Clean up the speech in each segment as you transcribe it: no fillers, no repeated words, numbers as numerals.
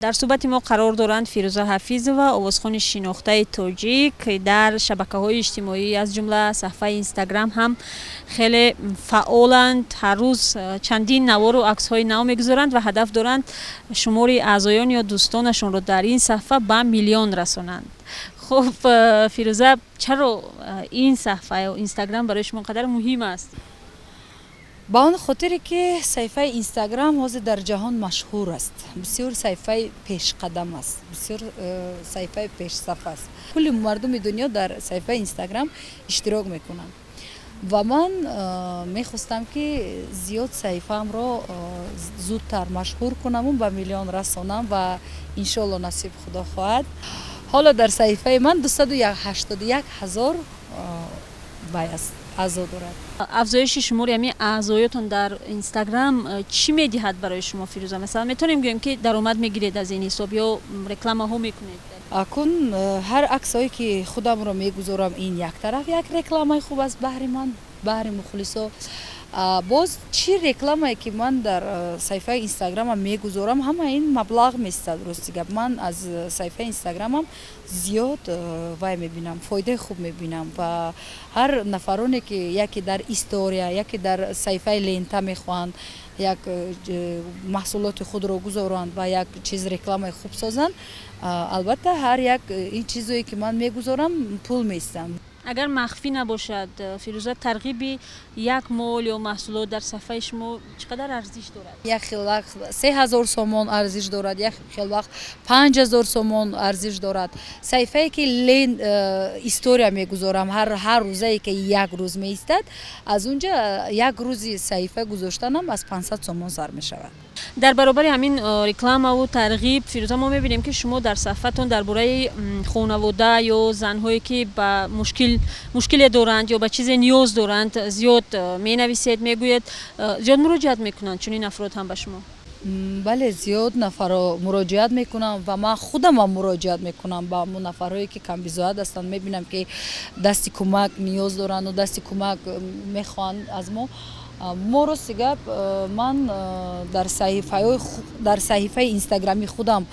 дар суҳбати мо қарор доранд Фирӯза Ҳафизова, овозхони шинохтаи тоҷик, дар шабакаҳои иҷтимоӣ аз ҷумла саҳифаи Инстаграм ҳам хеле фаъоланд. Ҳар рӯз чандин навору аксҳои нав мегузоранд ва ҳадаф доранд шумори аъзоён ё дӯстонашонро дар ин саҳифа ба миллион расонанд. хуб Фирӯза, чаро ин саҳифа ё Инстаграм барои шумо қадар муҳим аст? ба он хотире ки саҳифаи Инстаграм ҳозир дар ҷаҳон машҳур аст. Бисёр саҳифаи пешқадам аст, бисёр саҳифаи пешсаф аст. Кулли мардуми дунё дар саҳифаи Инстаграм иштирок мекунанд. Ва ман мехостам ки зиёд саҳифаамро зудтар машҳур кунам, ба миллион расонам ва иншоалло насиб худо хоҳад. ҳоло дар саҳифаи ман 281 000 бай аст. афзоиши шумори ҳамин аъзоётон дар Инстаграм чӣ медиҳад барои шумо Фирӯза? Масалан метавонем гӯем ки даромад мегиред аз ин ҳисоб ё рекламаҳо мекунед? Акун ҳар аксое ки худамро мегузорам, ин як тараф як рекламаи хуб аст баҳри ман, баҳри мухлисо. боз чӣ рекламае ки ман дар саҳифаи Инстаграмам мегузорам, ҳама ин маблағ меистад. Рости гап, ман аз саҳифаи Инстаграмам зиёд вай мебинам, фоидаи хуб мебинам ва ҳар нафароне ки яке дар история, яке дар саҳифаи лента мехоҳанд як маҳсулоти худро гузоранд ва як чиз рекламаи хуб созанд, албатта ҳар як ин чизое ки ман мегузорам пул меистам. Агар махфӣ набошад Фирӯза, тарғиби як мол ё маҳсулот дар саҳифаи шумо чӣ қадар арзиш дорад? Як хел вақт 3000 сомон арзиш дорад, як хел вақт 5000 сомон арзиш дорад. Саҳифае ки лен история мегузорам, ҳар рӯзае ки як рӯз меистад, аз унҷа як рӯзи саҳифа гузоштанам аз 500 сомон сар мешавад. дар баробари ҳамин рекламаву тарғиб Фирӯза, мо мебинем ки шумо дар саҳифатон дар бораи хонавода ё занҳое ки ба мушкиле доранд ё ба чизе ниёз доранд зиёд менависед, мегӯед, зиёд муроҷиат мекунанд чунин афрод ҳам ба шумо? бале, зиёд нафаро муроҷиат мекунам ва ман худамам муроҷиат мекунам ба ҳамон нафарҳое ки камбизоат ҳастанд. Мебинам ки дасти кӯмак ниёз дорану дасти кӯмак мехоҳанд аз мо. мо рости гап, ман дар саҳифаи Инстаграми худам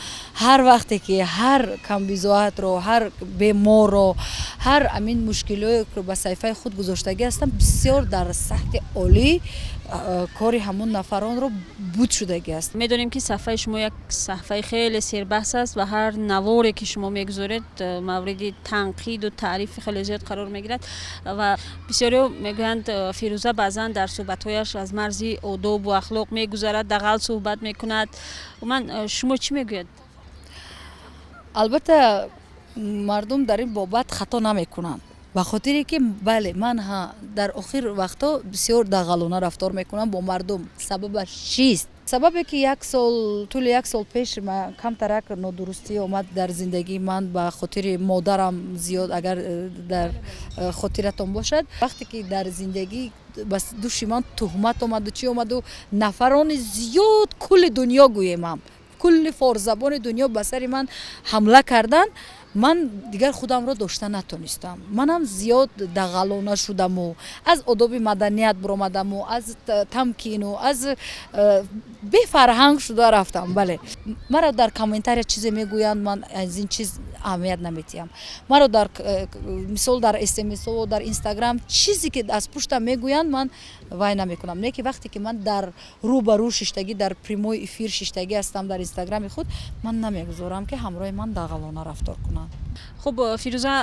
ҳар вақте ки ҳар камбизоатро, ҳар беморро, ҳар амин мушкилоеро ба саҳифаи худ гузоштагӣ ҳастам, бисёр дар сатҳи олӣ кори ҳамон нафаронро буд шудагӣ аст. медонем ки саҳифаи шумо як саҳифаи хеле сербаҳс аст ва ҳар наворе ки шумо мегузоред мавриди танқиду таърифи хеле зиёд қарор мегирад ва бисёриҳо мегӯянд Фирӯза баъзан дар суҳбатҳояш аз марзи одобу ахлоқ мегузарад, дағал суҳбат мекунад. умуман шумо чӣ мегӯед? албатта мардум дар ин бобат хато намекунанд, ба хотире ки бале, ман дар охир вақтҳо бисёр дағалона рафтор мекунам бо мардум. Сабабаш чист? сабабе ки тӯли як сол пеш камтарак нодурустӣ омад дар зиндагии ман ба хотири модарам зиёд, агар дар хотиратон бошад. вақте ки дар зиндагӣ ба души ман туҳмат омаду чӣ омаду нафарони зиёд кулли дунё гӯемам, кулли форзабони дунё ба сари ман ҳамла кардан, ман дигар худамро дошта натонистам. манам зиёд дағалона шудаму аз одоби маданият биромадаму аз тамкину аз бефарҳанг шуда рафтам. бале, маро дар комментария чизе мегӯянд, ман аз ин чиз аҳамият наметиҳам. маро дар мисол дар смсо дар Инстаграм чизе ки аз пуштам мегӯянд, ман вай намекунам. не ки вақте ки ман дар рӯбарӯ шиштагӣ, дар прямой эфир шиштагӣ ҳастам дар Инстаграми худ, ман намегузорам ки ҳамроҳи ман дағалона рафтор кунанд. хуб Фирӯза,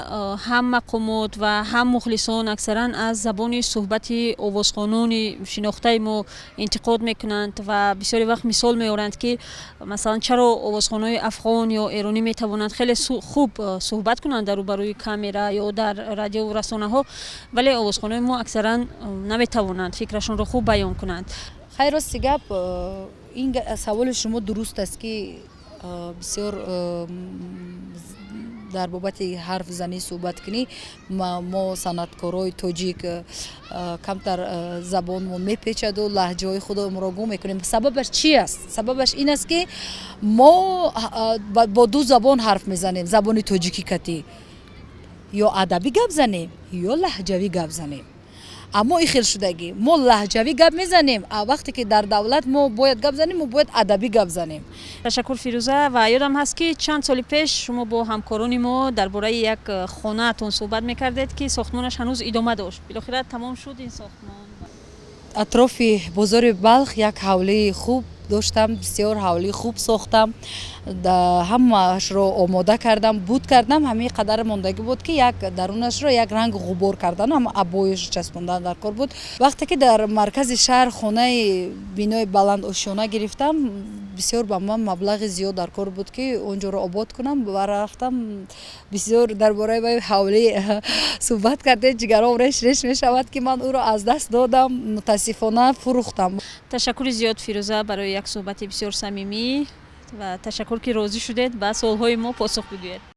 ҳам мақомот ва ҳам мухлисон аксаран аз забони суҳбати овозхонони шинохтаи мо интиқод мекунанд ва бисёри вақт мисол меоранд ки масалан чаро овозхонҳои афғон ё эронӣ метавонанд хеле хуб суҳбат кунанд дар рӯбарӯи камера ё дар радиорасонаҳо, вале овозхонҳои мо аксаран наметавонанд фикрашонро хуб баён кунанд. хайр, рости гап, ин саволи шумо дуруст аст ки бисёр дар бобати ҳарфзанӣ суҳбаткунӣ мо санъаткорои тоҷик камтар забонмон мепечаду лаҳҷаҳои худамонро гум мекунем. сабабаш чӣ аст? сабабаш ин аст ки мо бо ду забон ҳарф мезанем, забони тоҷикӣ катӣ ё адабӣ гап занем ё лаҳҷавӣ гап занем. аммо ин хел шудагӣ мо лаҳҷавӣ гап мезанем, вақте ки дар давлат мо бояд гап занем, мо бояд адабӣ гап занем. ташаккур Фирӯза, ва ёдам ҳаст ки чанд соли пеш шумо бо ҳамкорони мо дар бораи як хонаатон суҳбат мекардед ки сохтмонаш ҳанӯз идома дошт. Билохира тамом шуд ин сохтмон. атрофи бозори Балх як ҳавлии хуб доштам, бисёр ҳавлии хуб сохтам, ҳамаашро омода кардам, буд кардам, ҳамин қадар мондагӣ буд ки як дарунашро як ранг ғубор кардан, ҳама абоиш часпондан дар кор буд. вақте ки дар маркази шаҳр хонаи бинои баланд ошёна гирифтам, бисёр ба ман маблағи зиёд дар кор буд ки онҷоро обод кунам ва рафтам бисёр дар бораи ҳавлӣ суҳбат кардем, ҷигаром реш мешавад ки ман ӯро аз даст додам, мутаассифона фурӯхтам. ташаккури зиёд Фирӯза барои як суҳбати бисёр самимӣ ва ташаккур ки розӣ шудед ба суолҳои мо посух бигӯед.